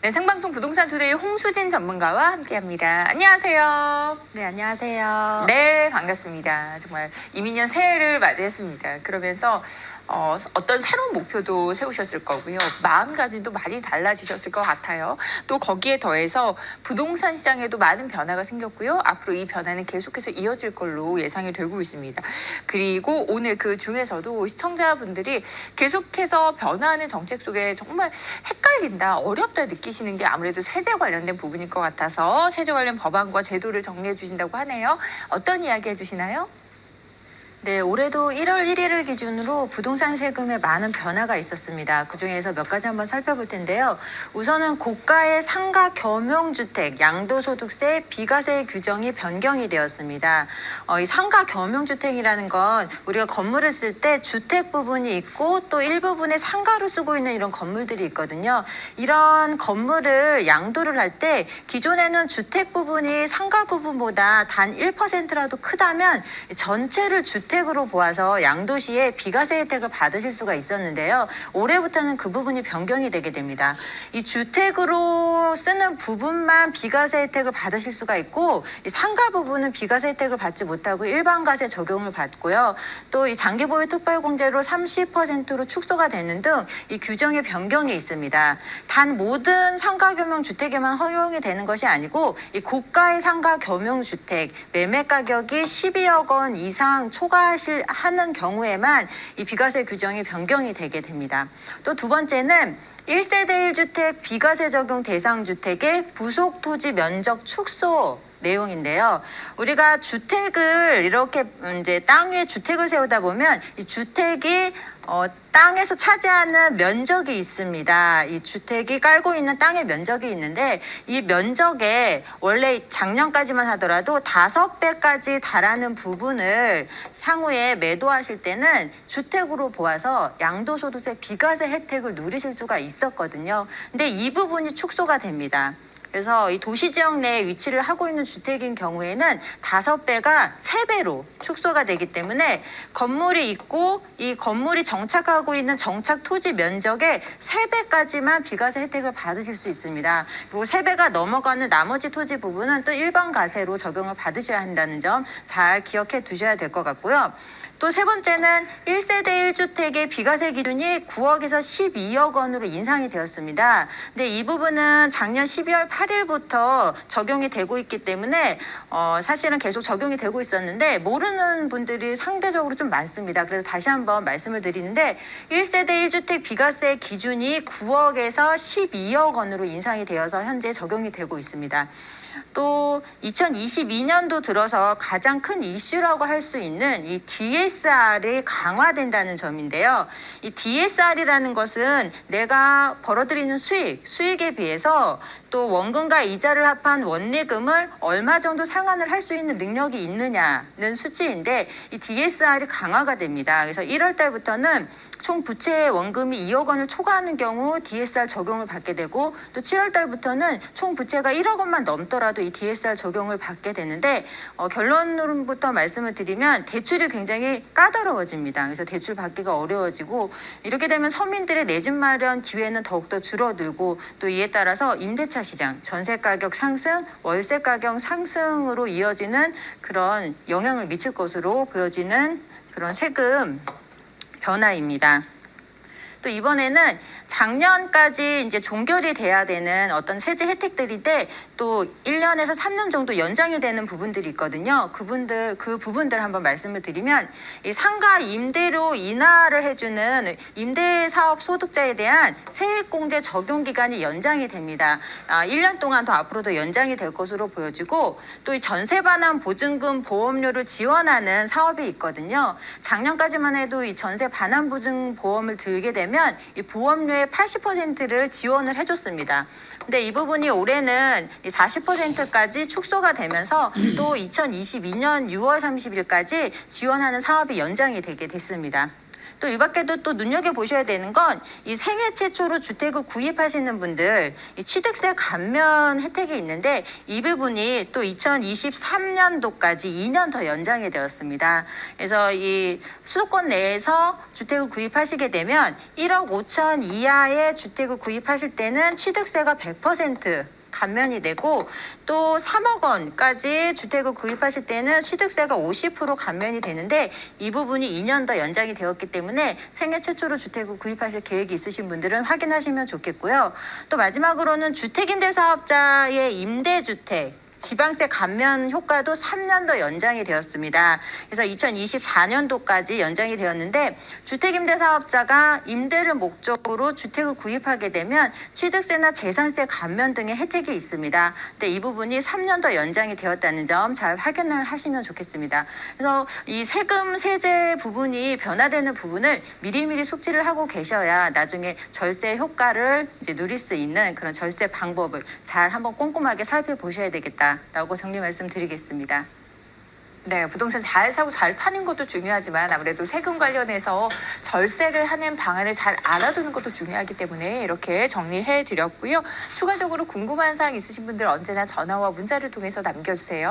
네, 생방송 부동산 투데이 홍수진 전문가와 함께합니다. 안녕하세요. 네, 안녕하세요. 네, 반갑습니다. 정말 이민년 새해를 맞이했습니다. 그러면서 어떤 새로운 목표도 세우셨을 거고요. 마음가짐도 많이 달라지셨을 것 같아요. 또 거기에 더해서 부동산 시장에도 많은 변화가 생겼고요. 앞으로 이 변화는 계속해서 이어질 걸로 예상이 되고 있습니다. 그리고 오늘 그 중에서도 시청자분들이 계속해서 변화하는 정책 속에 정말 헷갈린다, 어렵다 느끼시는 게 아무래도 세제 관련된 부분일 것 같아서 세제 관련 법안과 제도를 정리해 주신다고 하네요. 어떤 이야기 해주시나요? 네, 올해도 1월 1일을 기준으로 부동산 세금에 많은 변화가 있었습니다. 그중에서 몇 가지 한번 살펴볼 텐데요. 우선은 고가의 상가 겸용주택 양도소득세 비과세 규정이 변경이 되었습니다. 이 상가 겸용주택이라는 건 우리가 건물을 쓸 때 주택 부분이 있고 또 일부분에 상가로 쓰고 있는 이런 건물들이 있거든요. 이런 건물을 양도를 할 때 기존에는 주택 부분이 상가 부분보다 단 1%라도 크다면 전체를 주택으로 보아서 양도시에 비과세 혜택을 받으실 수가 있었는데요. 올해부터는 그 부분이 변경이 되게 됩니다. 이 주택으로 쓰는 부분만 비과세 혜택을 받으실 수가 있고 이 상가 부분은 비과세 혜택을 받지 못하고 일반과세 적용을 받고요. 또 이 장기보유 특별공제로 30%로 축소가 되는 등 이 규정의 변경이 있습니다. 단 모든 상가 겸용 주택에만 허용이 되는 것이 아니고 이 고가의 상가 겸용 주택 매매 가격이 12억 원 이상 초과하는 경우에만 이 비과세 규정이 변경이 되게 됩니다. 또 두 번째는 1세대 1주택 비과세 적용 대상 주택의 부속 토지 면적 축소 내용인데요. 우리가 주택을 이렇게 이제 땅 위에 주택을 세우다 보면 이 주택이 땅에서 차지하는 면적이 있습니다. 이 주택이 깔고 있는 땅의 면적이 있는데 이 면적에 원래 작년까지만 하더라도 5배까지 달하는 부분을 향후에 매도하실 때는 주택으로 보아서 양도소득세 비과세 혜택을 누리실 수가 있었거든요. 근데 이 부분이 축소가 됩니다. 그래서 이 도시지역 내에 위치를 하고 있는 주택인 경우에는 5배가 3배로 축소가 되기 때문에 건물이 있고 이 건물이 정착하고 있는 정착 토지 면적의 3배까지만 비과세 혜택을 받으실 수 있습니다. 그리고 3배가 넘어가는 나머지 토지 부분은 또 일반 과세로 적용을 받으셔야 한다는 점 잘 기억해 두셔야 될 것 같고요. 또 세 번째는 1세대 1주택의 비과세 기준이 9억에서 12억 원으로 인상이 되었습니다. 근데 이 부분은 작년 12월 8일부터 적용이 되고 있기 때문에 사실은 계속 적용이 되고 있었는데 모르는 분들이 상대적으로 좀 많습니다. 그래서 다시 한번 말씀을 드리는데 1세대 1주택 비과세 기준이 9억에서 12억 원으로 인상이 되어서 현재 적용이 되고 있습니다. 또 2022년도 들어서 가장 큰 이슈라고 할 수 있는 이 DSR이 강화된다는 점인데요. 이 DSR이라는 것은 내가 벌어들이는 수익에 비해서 또 원금과 이자를 합한 원리금을 얼마 정도 상환을 할 수 있는 능력이 있느냐는 수치인데 이 DSR이 강화가 됩니다. 그래서 1월 달부터는 총 부채 원금이 2억 원을 초과하는 경우 DSR 적용을 받게 되고 또 7월 달부터는 총 부채가 1억 원만 넘더라도 이 DSR 적용을 받게 되는데 결론부터 말씀을 드리면 대출이 굉장히 까다로워집니다. 그래서 대출 받기가 어려워지고 이렇게 되면 서민들의 내 집 마련 기회는 더욱더 줄어들고 또 이에 따라서 임대차 시장, 전세 가격 상승, 월세 가격 상승으로 이어지는 그런 영향을 미칠 것으로 보여지는 그런 세금 변화입니다. 또 이번에는 작년까지 이제 종결이 돼야 되는 어떤 세제 혜택들인데 또 1년에서 3년 정도 연장이 되는 부분들이 있거든요. 그 부분들 한번 말씀을 드리면 이 상가 임대료 인하를 해주는 임대사업 소득자에 대한 세액공제 적용 기간이 연장이 됩니다. 1년 동안 더 앞으로도 연장이 될 것으로 보여지고 또 이 전세 반환 보증금 보험료를 지원하는 사업이 있거든요. 작년까지만 해도 이 전세 반환 보증 보험을 들게 되면 이 보험료의 80%를 지원을 해줬습니다. 근데 이 부분이 올해는 40%까지 축소가 되면서 또 2022년 6월 30일까지 지원하는 사업이 연장이 되게 됐습니다. 또 이 밖에도 또 눈여겨보셔야 되는 건 이 생애 최초로 주택을 구입하시는 분들 이 취득세 감면 혜택이 있는데 이 부분이 또 2023년도까지 2년 더 연장이 되었습니다. 그래서 이 수도권 내에서 주택을 구입하시게 되면 1억 5천 이하의 주택을 구입하실 때는 취득세가 100% 감면이 되고 또 3억 원까지 주택을 구입하실 때는 취득세가 50% 감면이 되는데 이 부분이 2년 더 연장이 되었기 때문에 생애 최초로 주택을 구입하실 계획이 있으신 분들은 확인하시면 좋겠고요. 또 마지막으로는 주택임대사업자의 임대주택 지방세 감면 효과도 3년 더 연장이 되었습니다. 그래서 2024년도까지 연장이 되었는데 주택임대사업자가 임대를 목적으로 주택을 구입하게 되면 취득세나 재산세 감면 등의 혜택이 있습니다. 근데 이 부분이 3년 더 연장이 되었다는 점 잘 확인을 하시면 좋겠습니다. 그래서 이 세금 세제 부분이 변화되는 부분을 미리미리 숙지를 하고 계셔야 나중에 절세 효과를 이제 누릴 수 있는 그런 절세 방법을 잘 한번 꼼꼼하게 살펴보셔야 되겠다라고 정리 말씀드리겠습니다. 네, 부동산 잘 사고 잘 파는 것도 중요하지만 아무래도 세금 관련해서 절세를 하는 방안을 잘 알아두는 것도 중요하기 때문에 이렇게 정리해 드렸고요. 추가적으로 궁금한 사항 있으신 분들 언제나 전화와 문자를 통해서 남겨주세요.